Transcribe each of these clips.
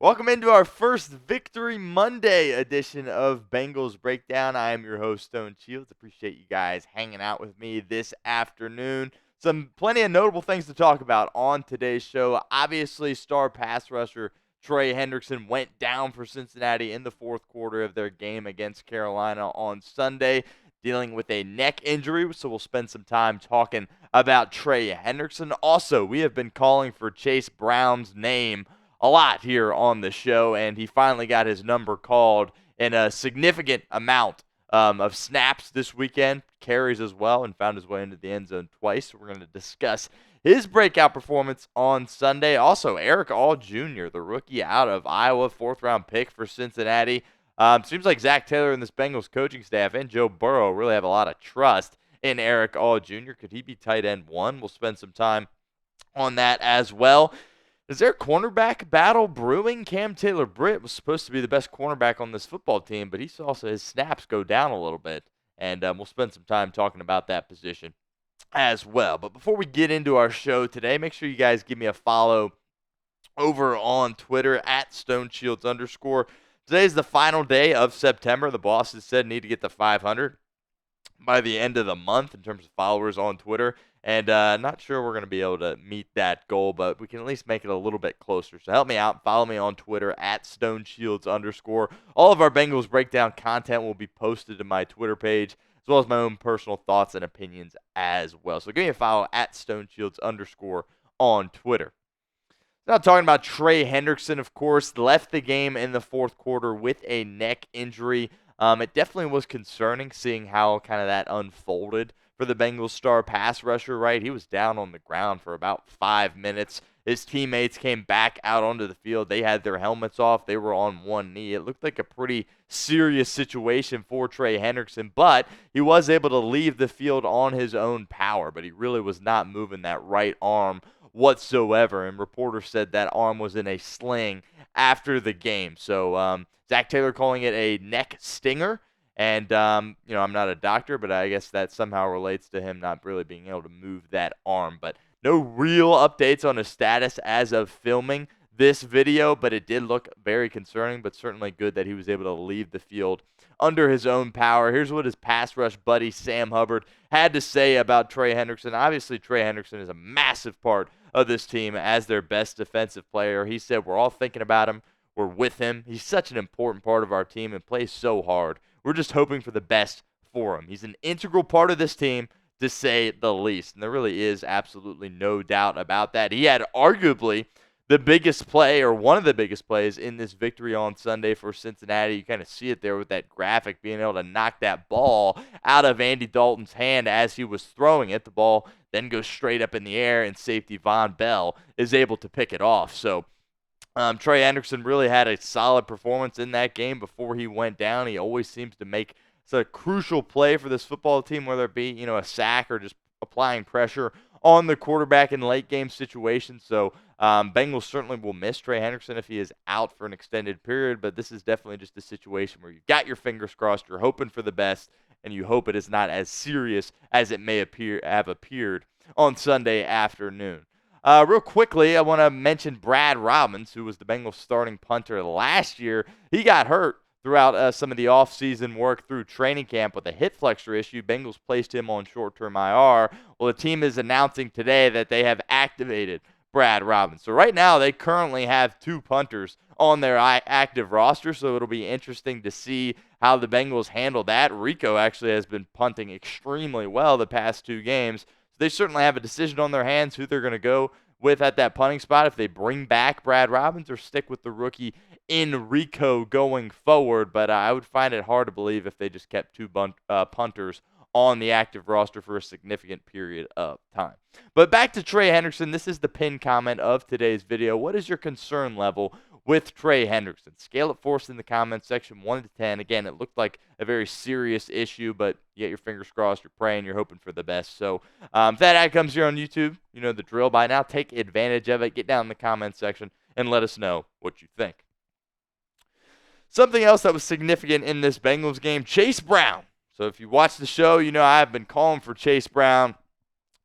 Welcome into our first Victory Monday edition of Bengals Breakdown. I am your host, Stone Shields. Appreciate you guys hanging out with me this afternoon. Plenty of notable things to talk about on today's show. Obviously, star pass rusher Trey Hendrickson went down for Cincinnati in the fourth quarter of their game against Carolina on Sunday, dealing with a neck injury. So we'll spend some time talking about Trey Hendrickson. Also, we have been calling for Chase Brown's name a lot here on the show, and he finally got his number called in a significant amount of snaps this weekend, carries as well, and found his way into the end zone twice. We're going to discuss his breakout performance on Sunday. Also, Erick All Jr., the rookie out of Iowa, fourth-round pick for Cincinnati. Seems like Zac Taylor and this Bengals coaching staff and Joe Burrow really have a lot of trust in Erick All Jr. Could he be tight end one? We'll spend some time on that as well. Is there a cornerback battle brewing? Cam Taylor-Britt was supposed to be the best cornerback on this football team, but he saw his snaps go down a little bit, and we'll spend some time talking about that position as well. But before we get into our show today, make sure you guys give me a follow over on Twitter at StoneShields_. Today's the final day of September. The bosses said need to get to 500 by the end of the month in terms of followers on Twitter. And not sure we're going to be able to meet that goal, but we can at least make it a little bit closer. So help me out. Follow me on Twitter at StoneShields_. All of our Bengals Breakdown content will be posted to my Twitter page, as well as my own personal thoughts and opinions as well. So give me a follow at StoneShields_ on Twitter. Now talking about Trey Hendrickson, of course, left the game in the fourth quarter with a neck injury. It definitely was concerning seeing how kind of that unfolded for the Bengals star pass rusher, right? He was down on the ground for about 5 minutes. His teammates came back out onto the field. They had their helmets off. They were on one knee. It looked like a pretty serious situation for Trey Hendrickson, but he was able to leave the field on his own power, but he really was not moving that right arm whatsoever, and reporters said that arm was in a sling after the game. So Zac Taylor calling it a neck stinger. And, I'm not a doctor, but I guess that somehow relates to him not really being able to move that arm. But no real updates on his status as of filming this video, but it did look very concerning, but certainly good that he was able to leave the field under his own power. Here's what his pass rush buddy Sam Hubbard had to say about Trey Hendrickson. Obviously, Trey Hendrickson is a massive part of this team as their best defensive player. He said, we're all thinking about him. We're with him. He's such an important part of our team and plays so hard. We're just hoping for the best for him. He's an integral part of this team, to say the least. And there really is absolutely no doubt about that. He had arguably the biggest play, or one of the biggest plays, in this victory on Sunday for Cincinnati. You kind of see it there with that graphic, being able to knock that ball out of Andy Dalton's hand as he was throwing it. The ball then goes straight up in the air, and safety Von Bell is able to pick it off. So Trey Hendrickson really had a solid performance in that game before he went down. He always seems to make a crucial play for this football team, whether it be a sack or just applying pressure on the quarterback in late game situations. So Bengals certainly will miss Trey Hendrickson if he is out for an extended period, but this is definitely just a situation where you've got your fingers crossed, you're hoping for the best, and you hope it is not as serious as it may have appeared on Sunday afternoon. Real quickly, I want to mention Brad Robbins, who was the Bengals starting punter last year. He got hurt throughout some of the offseason work through training camp with a hip flexor issue. Bengals placed him on short-term IR. Well, the team is announcing today that they have activated Brad Robbins. So right now, they currently have 2 punters on their active roster, so it'll be interesting to see how the Bengals handle that. Rico actually has been punting extremely well the past 2 games. They certainly have a decision on their hands who they're going to go with at that punting spot, if they bring back Brad Robbins or stick with the rookie in Rico going forward. But I would find it hard to believe if they just kept 2 punters on the active roster for a significant period of time. But back to Trey Hendrickson. This is the pinned comment of today's video. What is your concern level with Trey Hendrickson? Scale it for us in the comments section, 1 to 10. Again, it looked like a very serious issue, but you get your fingers crossed, you're praying, you're hoping for the best. So if that ad comes here on YouTube, you know the drill by now. Take advantage of it. Get down in the comments section and let us know what you think. Something else that was significant in this Bengals game, Chase Brown. So if you watch the show, you know I've been calling for Chase Brown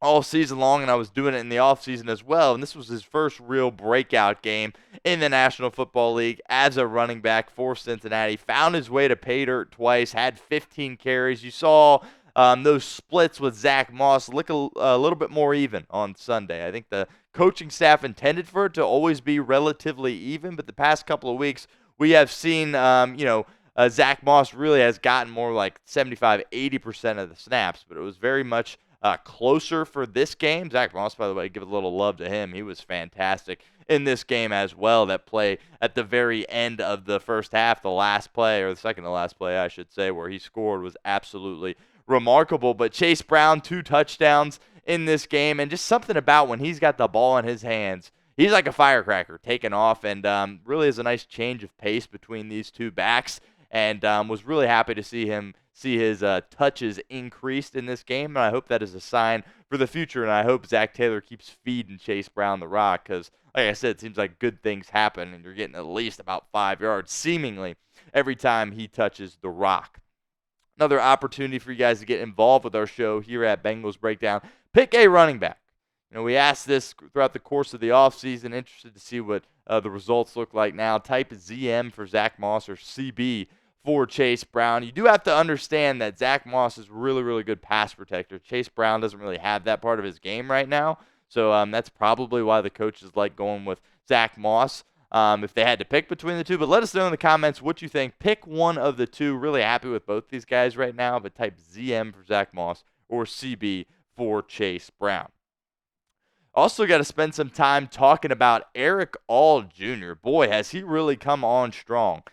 all season long, and I was doing it in the offseason as well. And this was his first real breakout game in the National Football League as a running back for Cincinnati. Found his way to pay dirt twice, had 15 carries. You saw those splits with Zach Moss look a little bit more even on Sunday. I think the coaching staff intended for it to always be relatively even, but the past couple of weeks we have seen, Zach Moss really has gotten more like 75-80% of the snaps, but it was very much closer for this game. Zach Moss, by the way, give a little love to him. He was fantastic in this game as well. That play at the very end of the first half, the last play, or the second to last play, I should say, where he scored was absolutely remarkable. But Chase Brown, 2 touchdowns in this game, and just something about when he's got the ball in his hands, he's like a firecracker taking off, and really is a nice change of pace between these two backs, and was really happy to see his touches increased in this game, and I hope that is a sign for the future, and I hope Zac Taylor keeps feeding Chase Brown the rock, because, like I said, it seems like good things happen, and you're getting at least about 5 yards, seemingly, every time he touches the rock. Another opportunity for you guys to get involved with our show here at Bengals Breakdown. Pick a running back. We asked this throughout the course of the offseason. Interested to see what the results look like now. Type ZM for Zach Moss or CB for Chase Brown. You do have to understand that Zach Moss is really, really good pass protector. Chase Brown doesn't really have that part of his game right now. So that's probably why the coaches like going with Zach Moss if they had to pick between the two. But let us know in the comments what you think. Pick one of the two. Really happy with both these guys right now. But type ZM for Zach Moss or CB for Chase Brown. Also got to spend some time talking about Erick All Jr. Boy, has he really come on strong.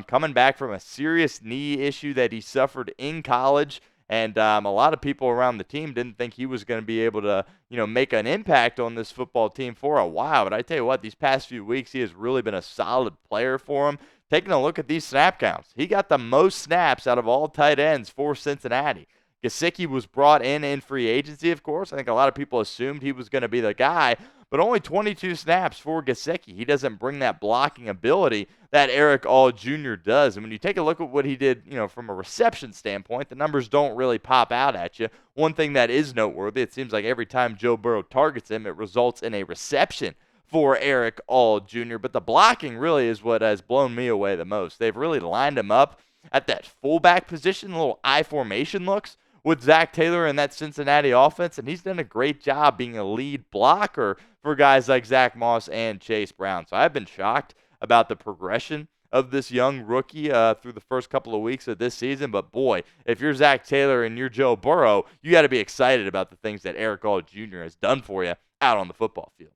Coming back from a serious knee issue that he suffered in college, and a lot of people around the team didn't think he was going to be able to, make an impact on this football team for a while. But I tell you what, these past few weeks, he has really been a solid player for him. Taking a look at these snap counts, he got the most snaps out of all tight ends for Cincinnati. Gesicki was brought in free agency, of course. I think a lot of people assumed he was going to be the guy, but only 22 snaps for Gesicki. He doesn't bring that blocking ability that Erick All Jr. does. And when you take a look at what he did, from a reception standpoint, the numbers don't really pop out at you. One thing that is noteworthy, it seems like every time Joe Burrow targets him, it results in a reception for Erick All Jr. But the blocking really is what has blown me away the most. They've really lined him up at that fullback position, little I formation looks, with Zac Taylor and that Cincinnati offense, and he's done a great job being a lead blocker for guys like Zach Moss and Chase Brown. So I've been shocked about the progression of this young rookie through the first couple of weeks of this season. But boy, if you're Zac Taylor and you're Joe Burrow, you got to be excited about the things that Erick All Jr. has done for you out on the football field.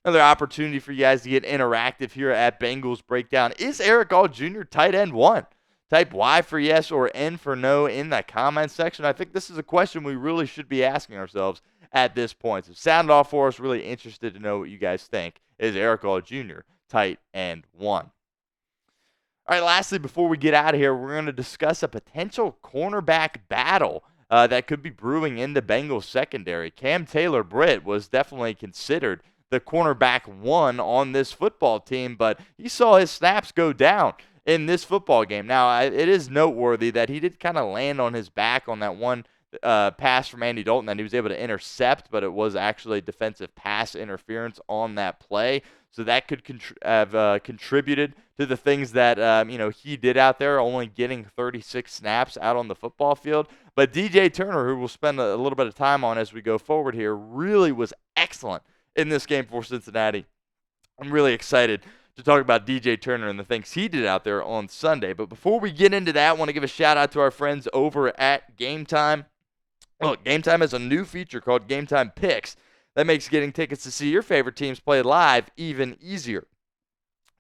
Another opportunity for you guys to get interactive here at Bengals Breakdown. Is Erick All Jr. tight end 1? Type Y for yes or N for no in the comments section. I think this is a question we really should be asking ourselves at this point. So sound off for us. Really interested to know what you guys think. Is Erick All Jr. tight end 1? All right, lastly, before we get out of here, we're going to discuss a potential cornerback battle that could be brewing in the Bengals secondary. Cam Taylor-Britt was definitely considered the cornerback 1 on this football team, but he saw his snaps go down in this football game. Now, it is noteworthy that he did kind of land on his back on that one pass from Andy Dalton that he was able to intercept, but it was actually defensive pass interference on that play. So that could have contributed to the things that he did out there, only getting 36 snaps out on the football field. But DJ Turner, who we'll spend a little bit of time on as we go forward here, really was excellent in this game for Cincinnati. I'm really excited to talk about DJ Turner and the things he did out there on Sunday. But before we get into that, I want to give a shout out to our friends over at Game Time. Look, Game Time has a new feature called Game Time Picks that makes getting tickets to see your favorite teams play live even easier.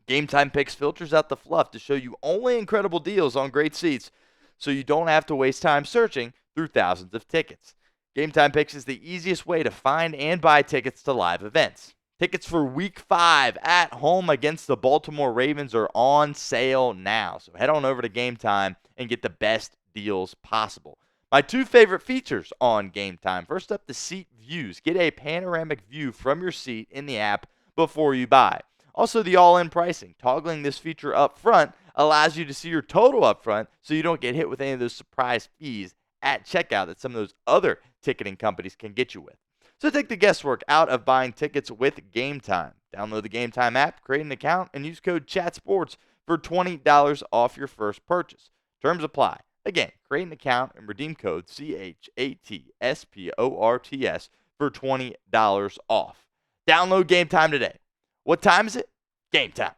Game Time Picks filters out the fluff to show you only incredible deals on great seats, so you don't have to waste time searching through thousands of tickets. Game Time Picks is the easiest way to find and buy tickets to live events. Tickets for Week 5 at home against the Baltimore Ravens are on sale now. So head on over to Game Time and get the best deals possible. My 2 favorite features on Game Time. First up, the seat views. Get a panoramic view from your seat in the app before you buy. Also, the all-in pricing. Toggling this feature up front allows you to see your total up front so you don't get hit with any of those surprise fees at checkout that some of those other ticketing companies can get you with. So take the guesswork out of buying tickets with Game Time. Download the Game Time app, create an account, and use code CHATSPORTS for $20 off your first purchase. Terms apply. Again, create an account and redeem code CHATSPORTS for $20 off. Download Game Time today. What time is it? Game time.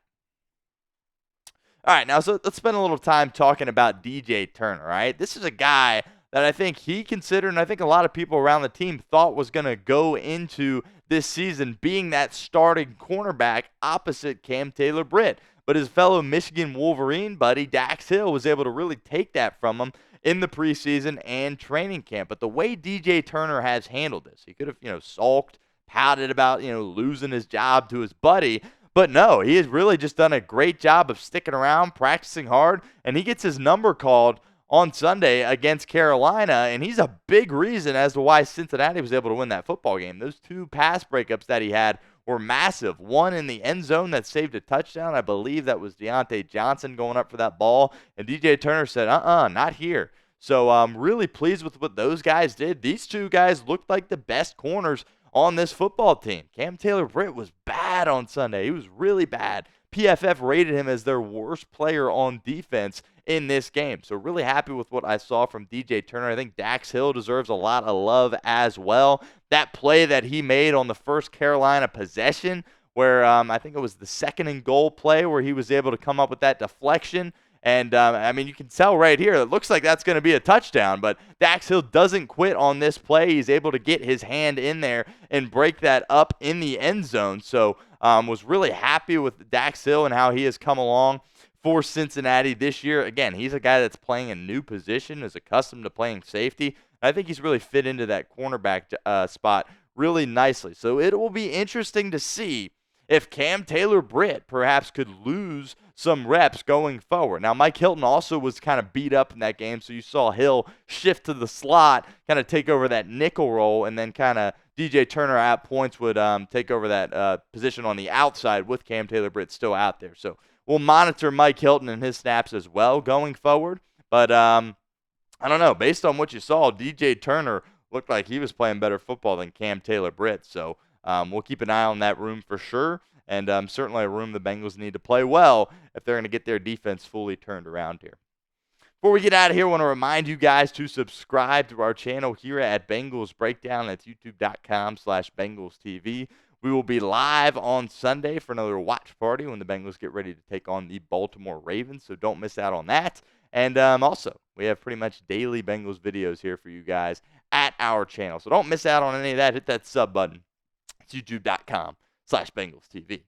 All right, now so let's spend a little time talking about DJ Turner, all right? This is a guy that I think he considered, and I think a lot of people around the team thought was going to go into this season being that starting cornerback opposite Cam Taylor-Britt. But his fellow Michigan Wolverine buddy, Dax Hill, was able to really take that from him in the preseason and training camp. But the way DJ Turner has handled this, he could have, sulked, pouted about, losing his job to his buddy. But no, he has really just done a great job of sticking around, practicing hard, and he gets his number called on Sunday against Carolina, and he's a big reason as to why Cincinnati was able to win that football game. Those 2 pass breakups that he had were massive. One in the end zone that saved a touchdown. I believe that was Deontay Johnson going up for that ball, and DJ Turner said, not here. So I'm really pleased with what those guys did. These 2 guys looked like the best corners on this football team. Cam Taylor-Britt was bad on Sunday. He was really bad. PFF rated him as their worst player on defense in this game. So really happy with what I saw from DJ Turner. I think Dax Hill deserves a lot of love as well. That play that he made on the first Carolina possession where I think it was the 2nd and goal play where he was able to come up with that deflection. And, you can tell right here, it looks like that's going to be a touchdown, but Dax Hill doesn't quit on this play. He's able to get his hand in there and break that up in the end zone. So was really happy with Dax Hill and how he has come along for Cincinnati this year. Again, he's a guy that's playing a new position, is accustomed to playing safety. I think he's really fit into that cornerback spot really nicely. So it will be interesting to see if Cam Taylor-Britt perhaps could lose some reps going forward. Now, Mike Hilton also was kind of beat up in that game, so you saw Hill shift to the slot, kind of take over that nickel role, and then kind of DJ Turner at points would take over that position on the outside with Cam Taylor-Britt still out there. So we'll monitor Mike Hilton and his snaps as well going forward. But I don't know. Based on what you saw, DJ Turner looked like he was playing better football than Cam Taylor-Britt. So we'll keep an eye on that room for sure, and certainly a room the Bengals need to play well if they're going to get their defense fully turned around here. Before we get out of here, I want to remind you guys to subscribe to our channel here at Bengals Breakdown. That's youtube.com/BengalsTV. We will be live on Sunday for another watch party when the Bengals get ready to take on the Baltimore Ravens, so don't miss out on that. And also, we have pretty much daily Bengals videos here for you guys at our channel, so don't miss out on any of that. Hit that sub button. It's youtube.com/BengalsTV.